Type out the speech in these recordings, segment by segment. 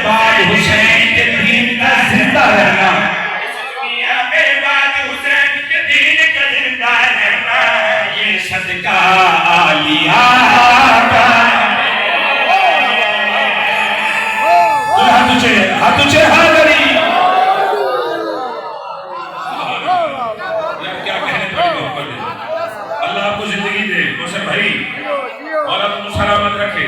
بعد حسین کے دین کا زندہ رہنا، اس دنیا میں بعد حسین کے دین کا زندہ رہنا، یہ صدقہ عالیہ کا ہے۔ ہاتھ اونچے حاضری، کیا کہنے بڑی محبت ہے۔ اللہ آپ کو زندگی دے حسین بھائی، اور آپ کو سلامت رکھے۔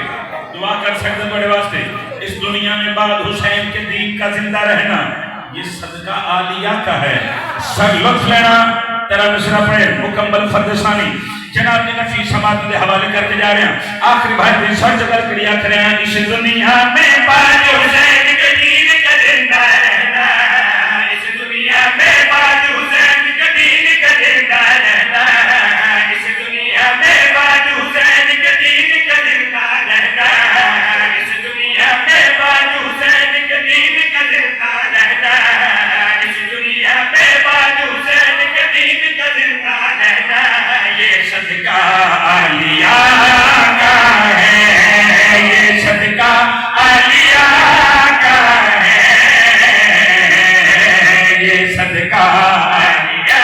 دعا کر سکتے بڑے واسطے، اس دنیا میں بعد حسین کے دین کا زندہ رہنا یہ صدقہ عالیہ کا ہے۔ سر لطف لینا، تیرا مصرع پڑھے مکمل فرد ثانی جناب نے نفی سماعت دے حوالے کر کے جا رہے ہیں۔ آخری بھائی دن سر جدر کریا کرے ہیں، اس دنیا میں بعد حسین کے دین کا زندہ رہنا، اس دنیا میں بعد حسین کے دین کا زندہ رہنا، اس دنیا میں بعد حسین کے دین کا زندہ رہنا، اس دنیا میں بعد حسین کے دین کا زندہ رہنا، اس دنیا میں بعد حسین کے دین کا زندہ رہنا، یہ صدقہ عالیہ کا ہے، یہ صدقہ عالیہ کا ہے، یہ صدقہ عالیہ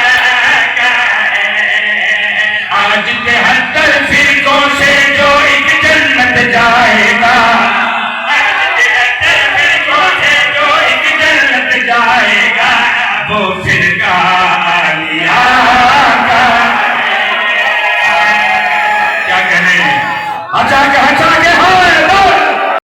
کا ہے۔ آج 73 فرقوں سے جو ایک جنت جائے گا، آج 73 فرقوں سے جو ایک جنت جائے گا، وہ فرقہ عالیہ کا ہے۔ کیا کہنے؟ اچھا